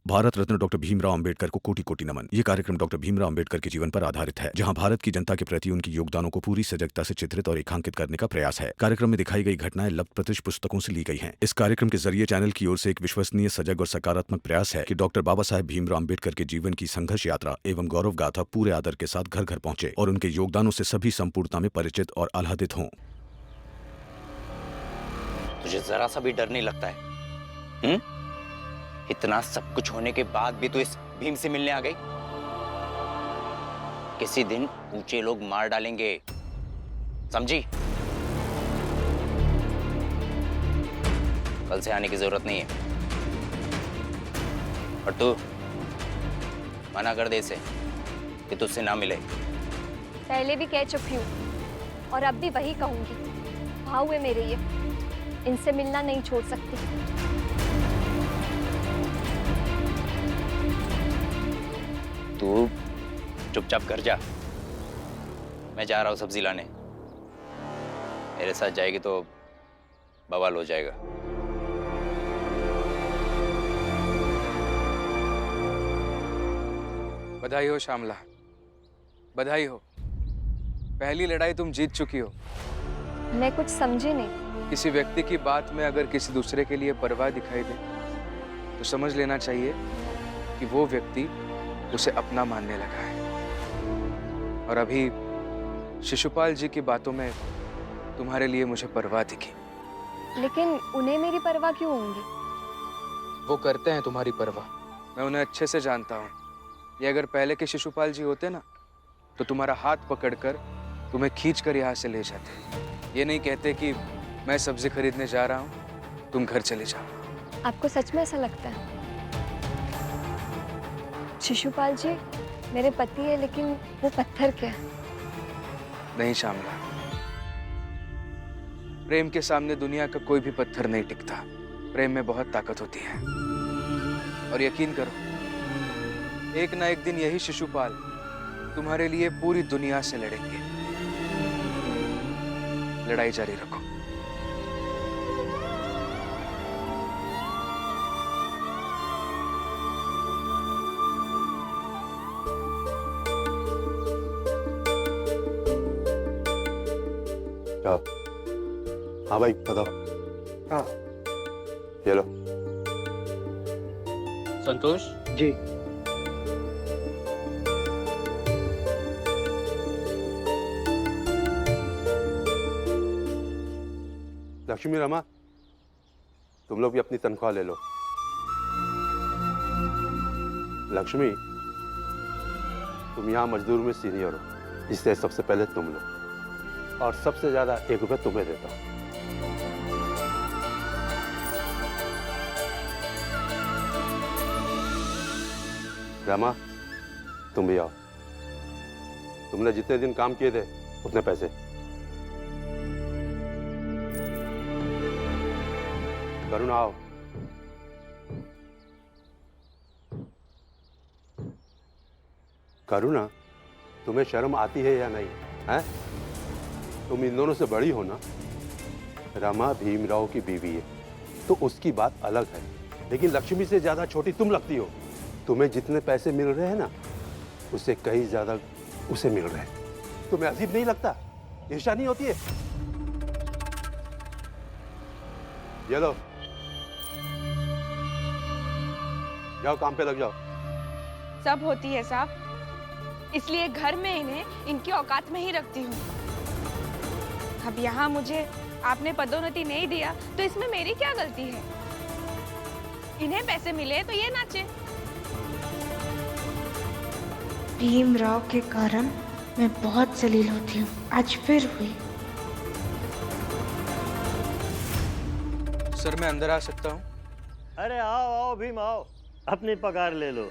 Bharat Ratna doctor Bhimrao Ambedkar को कोटि कोटि नमन। ये कार्यक्रम डॉक्टर भीमराव अंबेडकर के जीवन पर आधारित है, जहां भारत की जनता के प्रति उनके योगदानों को पूरी सजगता से चित्रित और रेखांकित करने का प्रयास है। कार्यक्रम में दिखाई गई घटनाएं लब्ध प्रतिष्ठ पुस्तकों से ली गई हैं। इस कार्यक्रम के जरिए चैनल की ओर से एक विश्वसनीय, सजग और सकारात्मक प्रयास है कि डॉक्टर बाबा साहेब भीमराव अंबेडकर के जीवन की संघर्ष यात्रा एवं गौरव गाथा पूरे आदर के साथ घर घर पहुंचे और उनके योगदानों से सभी संपूर्णता में परिचित और आह्लादित हों। तुझे जरा सा भी डर नहीं लगता है? इतना सब कुछ होने के बाद भी तू इस भीम से मिलने आ गई? किसी दिन ऊंचे लोग मार डालेंगे, समझी? कल से आने की जरूरत नहीं है। और तू मना कर दे इसे कि तुझसे ना मिले। पहले भी कह चुकी हूँ और अब भी वही कहूंगी। भाव है मेरे ये, इनसे मिलना नहीं छोड़ सकती। तू चुपचाप घर जा, मैं जा रहा हूं सब्जी लाने। मेरे साथ जाएगी तो बवाल हो जाएगा। बधाई हो श्यामला, बधाई हो। पहली लड़ाई तुम जीत चुकी हो। मैं कुछ समझी नहीं। किसी व्यक्ति की बात में अगर किसी दूसरे के लिए परवाह दिखाई दे तो समझ लेना चाहिए कि वो व्यक्ति उसे अपना मानने लगा है। और अभी शिशुपाल जी की बातों में तुम्हारे लिए मुझे परवाह दिखी। लेकिन उन्हें मेरी परवाह क्यों होंगी? वो करते हैं तुम्हारी परवाह, मैं उन्हें अच्छे से जानता हूँ। ये अगर पहले के शिशुपाल जी होते ना तो तुम्हारा हाथ पकड़कर तुम्हें खींचकर यहाँ से ले जाते। ये नहीं कहते कि मैं सब्जी खरीदने जा रहा हूँ, तुम घर चले जाओ। आपको सच में ऐसा लगता है? शिशुपाल जी मेरे पति है, लेकिन वो पत्थर क्या है? नहीं श्यामला, प्रेम के सामने दुनिया का कोई भी पत्थर नहीं टिकता। प्रेम में बहुत ताकत होती है। और यकीन करो, एक ना एक दिन यही शिशुपाल तुम्हारे लिए पूरी दुनिया से लड़ेंगे। लड़ाई जारी रखो। हाँ भाई बताओ। हाँ ये लो। संतोष जी। लक्ष्मी, रमा, तुम लोग भी अपनी तनख्वाह ले लो। लक्ष्मी, तुम यहाँ मजदूर में सीनियर हो, इसलिए सबसे पहले तुम लो और सबसे ज्यादा 1 रुपये तुम्हें देता हूँ। रमा, तुम भी आओ। तुमने जितने दिन काम किए थे उतने पैसे। करुणा, आओ। करुणा, तुम्हें शर्म आती है या नहीं? हैं? तुम इन दोनों से बड़ी हो ना। रमा भीमराव की बीवी है तो उसकी बात अलग है, लेकिन लक्ष्मी से ज्यादा छोटी तुम लगती हो। तुम्हें जितने पैसे मिल रहे हैं ना, उससे कहीं ज्यादा उसे मिल रहे हैं। तुम्हें अजीब नहीं लगता? ईर्ष्या नहीं होती है? ये लो, जाओ काम पे लग जाओ। सब होती है साहब, इसलिए घर में इन्हें इनकी औकात में ही रखती हूँ। अब यहाँ मुझे आपने पदोन्नति नहीं दिया तो इसमें मेरी क्या गलती है? इन्हें पैसे मिले तो ये नाचे। भीमराव के कारण मैं बहुत जलील होती हूँ, आज फिर हुई। सर, मैं अंदर आ सकता हूँ? अरे आओ आओ भीम आओ, अपनी पगार ले लो।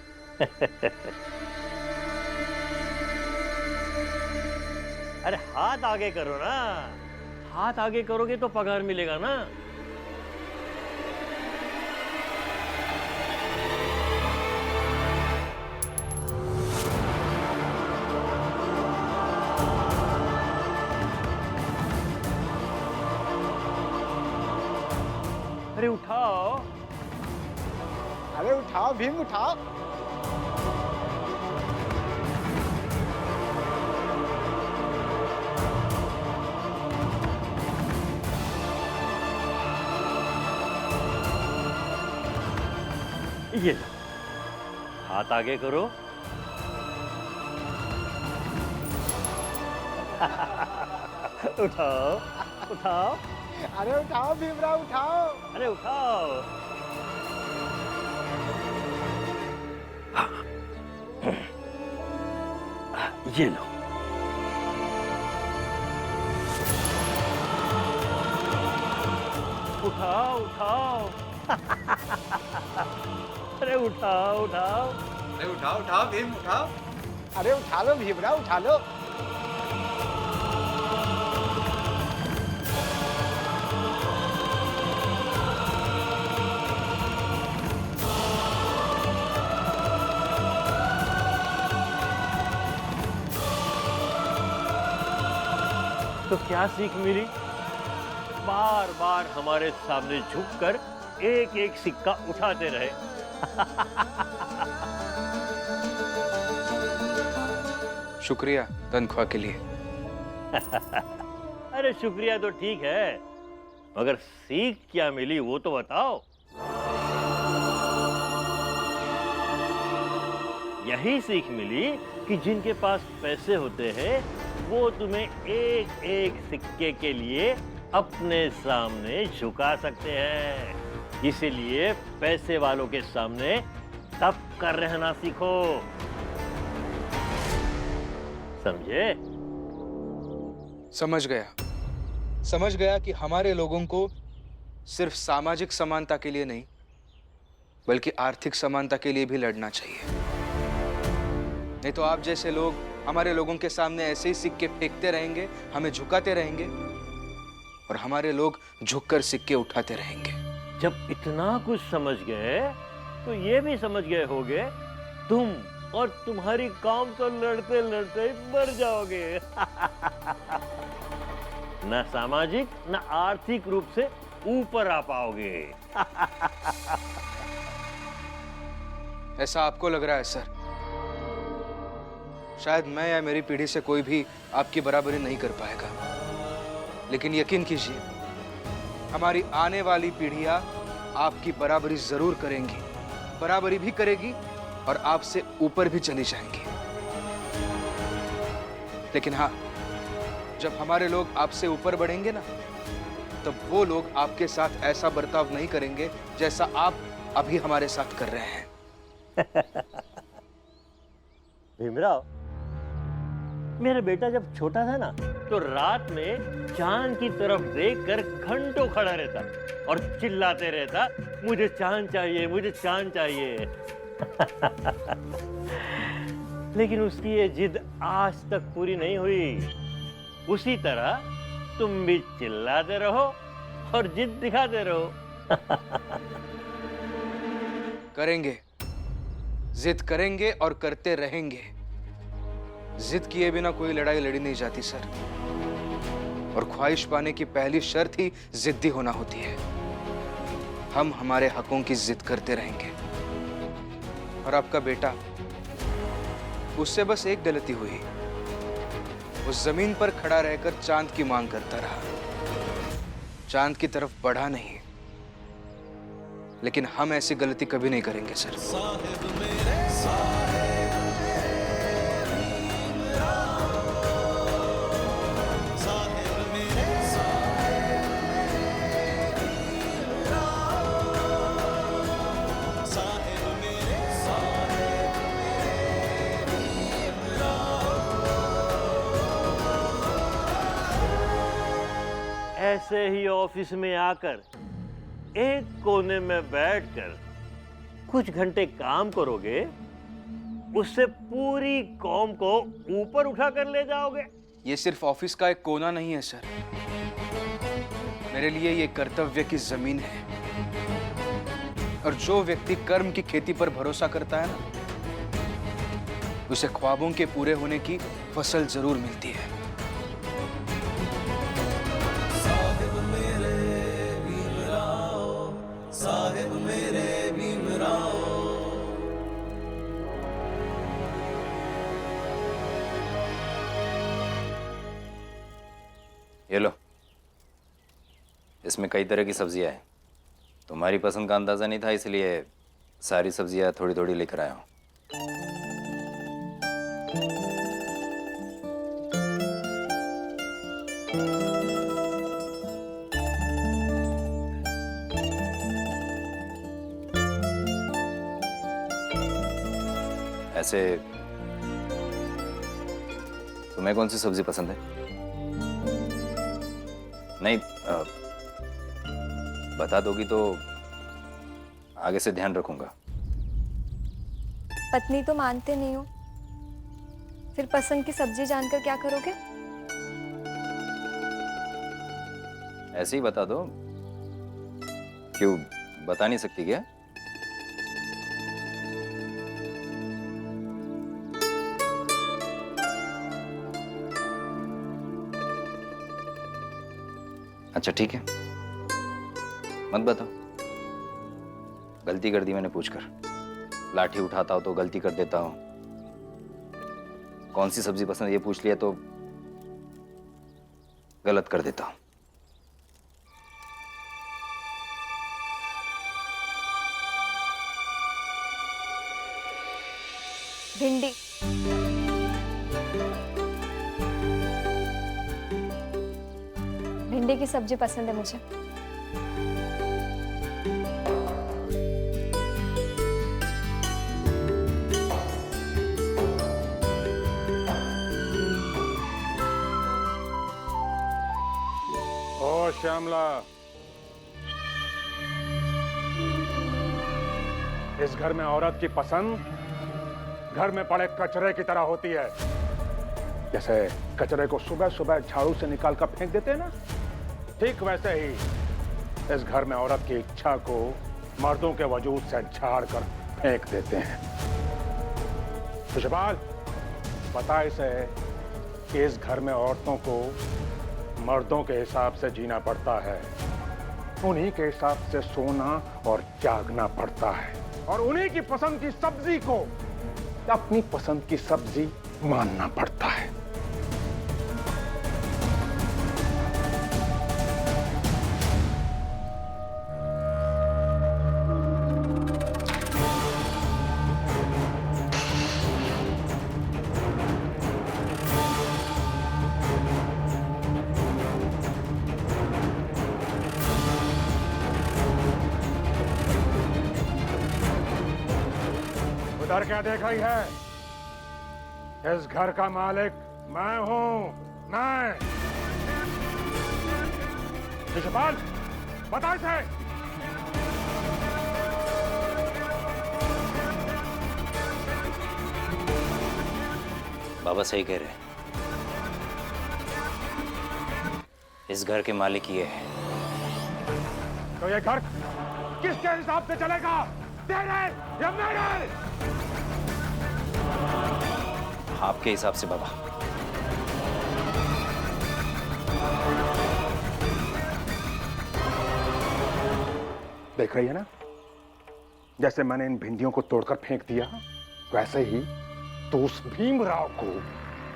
अरे हाथ आगे करो ना, हाथ आगे करोगे तो पगार मिलेगा ना। अरे उठाओ। अरे उठाओ भीम उठाओ। ये लो, हाथ आगे करो। उठाओ उठाओ। अरे उठाओ भीमराव उठाओ। अरे उठाओ। ये लो। उठाओ उठाओ। अरे उठाओ उठाओ। अरे उठाओ उठाओ भीम उठाओ। अरे उठा लो भीमराव उठा लो। तो क्या सीख मिली? बार बार हमारे सामने झुककर एक एक सिक्का उठाते रहे। शुक्रिया तनख्वाह के लिए। अरे शुक्रिया तो ठीक है, मगर सीख क्या मिली वो तो बताओ। यही सीख मिली कि जिनके पास पैसे होते हैं वो तुम्हें एक एक सिक्के के लिए अपने सामने झुका सकते हैं। इसीलिए पैसे वालों के सामने तब कर रहना सीखो, समझे? समझ गया कि हमारे लोगों को सिर्फ सामाजिक समानता के लिए नहीं बल्कि आर्थिक समानता के लिए भी लड़ना चाहिए। नहीं तो आप जैसे लोग हमारे लोगों के सामने ऐसे ही सिक्के फेंकते रहेंगे, हमें झुकाते रहेंगे और हमारे लोग झुककर सिक्के उठाते रहेंगे। जब इतना कुछ समझ गए तो ये भी समझ गए होगे तुम और तुम्हारी कौम तो लड़ते लड़ते मर जाओगे। न सामाजिक न आर्थिक रूप से ऊपर आ पाओगे। ऐसा आपको लग रहा है सर? शायद मैं या मेरी पीढ़ी से कोई भी आपकी बराबरी नहीं कर पाएगा, लेकिन यकीन कीजिए हमारी आने वाली पीढ़ियां आपकी बराबरी जरूर करेंगी, बराबरी भी करेगी और आपसे ऊपर भी चली जाएंगी। लेकिन हाँ, जब हमारे लोग आपसे ऊपर बढ़ेंगे ना, तब वो लोग आपके साथ ऐसा बर्ताव नहीं करेंगे जैसा आप अभी हमारे साथ कर रहे हैं। भीमराव, मेरा बेटा जब छोटा था ना तो रात में चांद की तरफ देखकर घंटों खड़ा रहता और चिल्लाते रहता, मुझे चांद चाहिए, मुझे चांद चाहिए। लेकिन उसकी ये जिद आज तक पूरी नहीं हुई। उसी तरह तुम भी चिल्लाते रहो और जिद दिखाते रहो। करेंगे, जिद करेंगे और करते रहेंगे। जिद किए बिना कोई लड़ाई लड़ी नहीं जाती सर, और ख्वाहिश पाने की पहली शर्त ही जिद्दी होना होती है। हम हमारे हकों की जिद करते रहेंगे। और आपका बेटा, उससे बस एक गलती हुई, उस जमीन पर खड़ा रहकर चांद की मांग करता रहा, चांद की तरफ बढ़ा नहीं। लेकिन हम ऐसी गलती कभी नहीं करेंगे सर। ऐसे ही ऑफिस में आकर एक कोने में बैठकर कुछ घंटे काम करोगे, उससे पूरी कौम को ऊपर उठा कर ले जाओगे। ये सिर्फ ऑफिस का एक कोना नहीं है सर, मेरे लिए ये कर्तव्य की जमीन है। और जो व्यक्ति कर्म की खेती पर भरोसा करता है ना, उसे ख्वाबों के पूरे होने की फसल जरूर मिलती है। साहिब मेरे भीमराव, इसमें कई तरह की सब्जियां हैं। तुम्हारी पसंद का अंदाज़ा नहीं था, इसलिए सारी सब्जियां थोड़ी थोड़ी लेकर आया हूँ। ऐसे तुम्हें कौन सी सब्जी पसंद है? नहीं, बता दोगी तो आगे से ध्यान रखूंगा। पत्नी तो मानते नहीं हो, फिर पसंद की सब्जी जानकर क्या करोगे? ऐसे ही बता दो। क्यों, बता नहीं सकती क्या? अच्छा ठीक है, मत बताओ। गलती कर दी मैंने पूछकर। लाठी उठाता हो तो गलती कर देता हूं। कौन सी सब्जी पसंद ये पूछ लिया तो गलत कर देता हूं। भिंडी। भिंडी की सब्जी पसंद है मुझे। ओ श्यामला, इस घर में औरत की पसंद घर में पड़े कचरे की तरह होती है। जैसे कचरे को सुबह सुबह झाड़ू से निकाल कर फेंक देते हैं ना, ठीक वैसे ही इस घर में औरत की इच्छा को मर्दों के वजूद से झाड़ कर फेंक देते हैं। शिशुपाल, पता इसे कि इस घर में औरतों को मर्दों के हिसाब से जीना पड़ता है, उन्हीं के हिसाब से सोना और जागना पड़ता है, और उन्हीं की पसंद की सब्जी को अपनी पसंद की सब्जी मानना पड़ता है। उधर क्या देख रही है? इस घर का मालिक मैं हूं, मैं। शिशुपाल, बता इसे। बाबा सही कह रहे हैं। इस घर के मालिक ये है। तो ये घर किसके हिसाब से चलेगा? तेरे या मेरे? आपके हिसाब से बाबा। देख रही है ना, जैसे मैंने इन भिंडियों को तोड़कर फेंक दिया, वैसे ही तो उस भीमराव को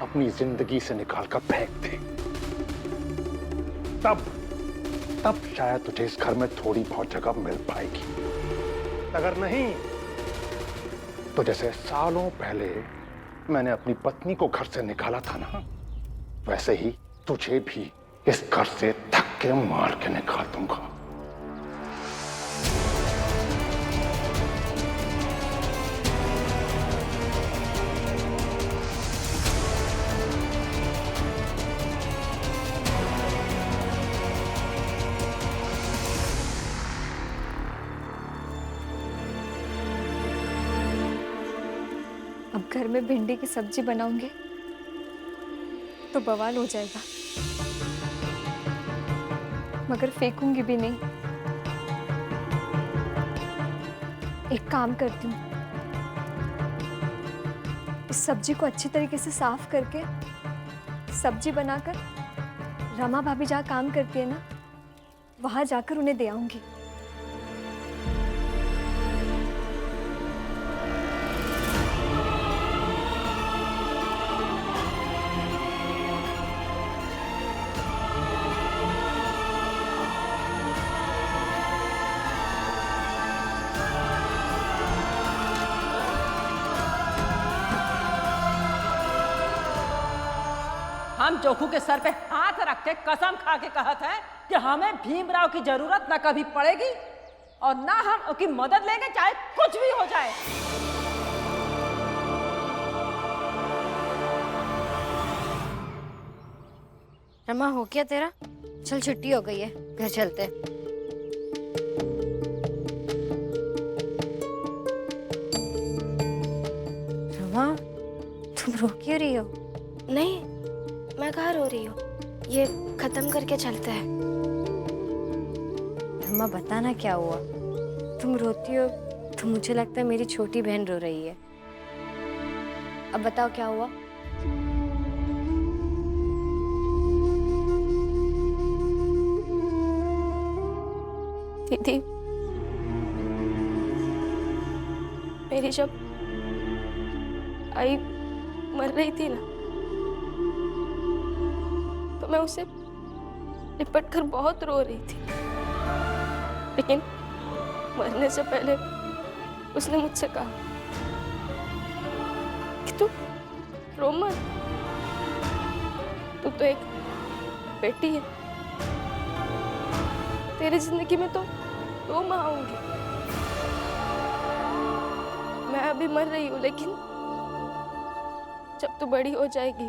अपनी जिंदगी से निकालकर फेंक दे। तब शायद तुझे इस घर में थोड़ी बहुत जगह मिल पाएगी। अगर नहीं तो जैसे सालों पहले मैंने अपनी पत्नी को घर से निकाला था ना, वैसे ही तुझे भी इस घर से धक्के मार के निकाल दूंगा। अब घर में भिंडी की सब्जी बनाऊंगी तो बवाल हो जाएगा, मगर फेंकूंगी भी नहीं। एक काम करती हूँ, इस सब्जी को अच्छी तरीके से साफ करके सब्जी बनाकर रमा भाभी जहाँ काम करती है ना, वहां जाकर उन्हें दे आऊंगी। हम जोखू के सर पे हाथ रख के कसम खा के कहत है कि हमें भीमराव की जरूरत न कभी पड़ेगी और ना हम उसकी मदद लेंगे, चाहे कुछ भी हो जाए। रमा, हो क्या तेरा? चल, छुट्टी हो गई है, घर चलते हैं। रमा, तुम रो क्यों रही हो? नहीं, मैं कहाँ रो रही हूँ, ये खत्म करके चलते हैं। रमा, बताना क्या हुआ? तुम रोती हो तो मुझे लगता है मेरी छोटी बहन रो रही है। अब बताओ क्या हुआ? दीदी, मेरी जब आई मर रही थी ना, तो मैं उसे लिपट कर बहुत रो रही थी, लेकिन मरने से पहले उसने मुझसे कहा कि तू रो मत, तू तो एक बेटी है, तेरी जिंदगी में तो 2 माँ होंगी। मैं अभी मर रही हूँ, लेकिन जब तू बड़ी हो जाएगी,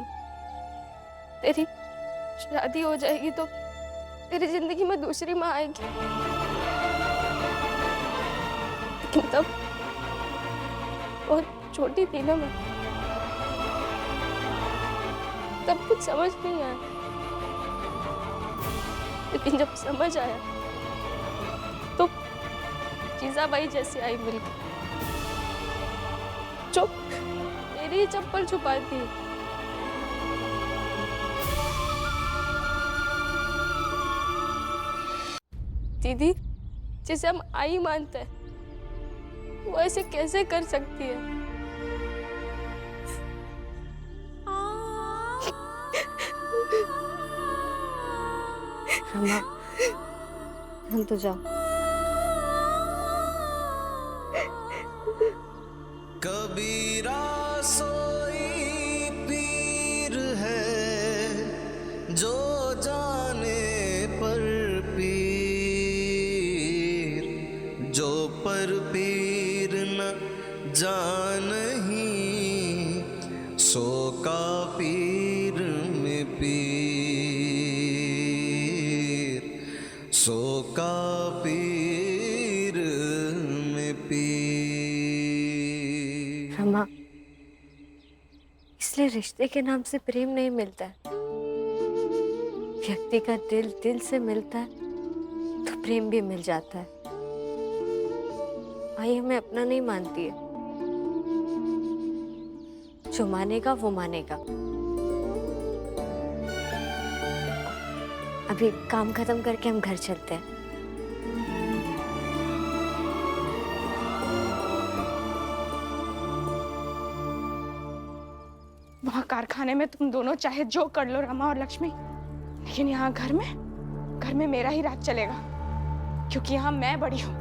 तेरी शादी हो जाएगी, तो तेरी जिंदगी में दूसरी माँ आएगी। लेकिन तब बहुत छोटी थी ना मैं, तब कुछ समझ नहीं आया, लेकिन जब समझ आया तो जीजाबाई जैसी आई मिलकर, जो मेरी ही चप्पल छुपाती है। दीदी, जिसे हम आई मानते हैं, वो ऐसे कैसे कर सकती है? रमा, हम तो जाओ। कबीरा सोई पीर है, जो जाने पर पीर, जो पर पीर न जानही, सो का पीर में पीर, सो का पीर में पीर। रमा, इसलिए रिश्ते के नाम से प्रेम नहीं मिलता है। व्यक्ति का दिल दिल से मिलता है तो प्रेम भी मिल जाता है। आई हमें अपना नहीं मानती है, जो मानेगा वो मानेगा। अभी काम खत्म करके हम घर चलते हैं। वहाँ कारखाने में तुम दोनों चाहे जो कर लो रमा और लक्ष्मी, लेकिन यहाँ घर में मेरा ही राज चलेगा, क्योंकि यहाँ मैं बड़ी हूँ,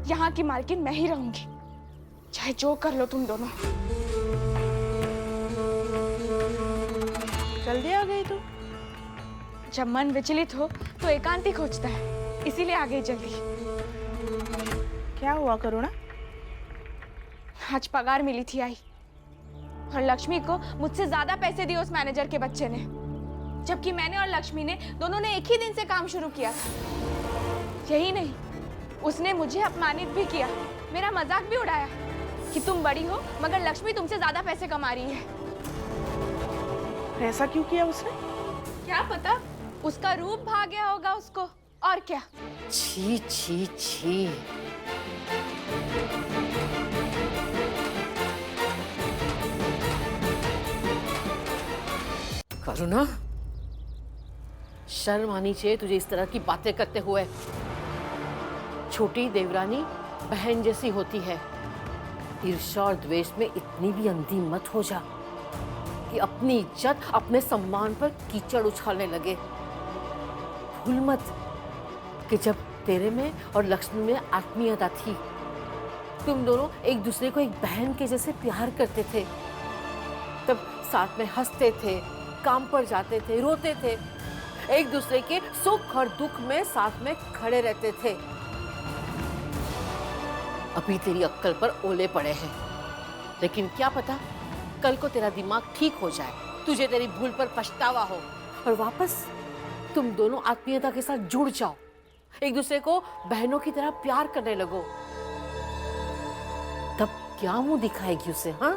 यहाँ की मालकिन मैं ही रहूंगी, चाहे जो कर लो तुम दोनों। जल्दी आ गई तू? जब मन विचलित हो तो एकांती खोजता है, इसीलिए आ गई जल्दी। क्या हुआ करुणा? आज पगार मिली थी आई, और लक्ष्मी को मुझसे ज्यादा पैसे दिए उस मैनेजर के बच्चे ने, जबकि मैंने और लक्ष्मी ने दोनों ने एक ही दिन से काम शुरू किया था। यही नहीं, उसने मुझे अपमानित भी किया, मेरा मजाक भी उड़ाया कि तुम बड़ी हो मगर लक्ष्मी तुमसे ज्यादा पैसे कमा रही है। ऐसा क्यों किया उसने? क्या पता, उसका रूप भाग गया होगा उसको, और क्या। छी छी छी। करुणा, शर्म आनी चाहिए तुझे इस तरह की बातें करते हुए। छोटी देवरानी बहन जैसी होती है। ईर्ष्या और द्वेष में इतनी भी अंधी मत हो जा कि अपनी इज्जत, अपने सम्मान पर कीचड़ उछालने लगे। भूल मत कि जब तेरे में और लक्ष्मी में आत्मीयता थी, तुम दोनों एक दूसरे को एक बहन के जैसे प्यार करते थे, तब साथ में हंसते थे, काम पर जाते थे, रोते थे, एक दूसरे के सुख और दुख में साथ में खड़े रहते थे। अभी तेरी अक्ल पर ओले पड़े हैं, लेकिन क्या पता कल को तेरा दिमाग ठीक हो जाए, तुझे तेरी भूल पर पछतावा हो और वापस तुम दोनों आत्मीयता के साथ जुड़ जाओ, एक दूसरे को बहनों की तरह प्यार करने लगो। तब क्या मुंह दिखाएगी उसे? हाँ,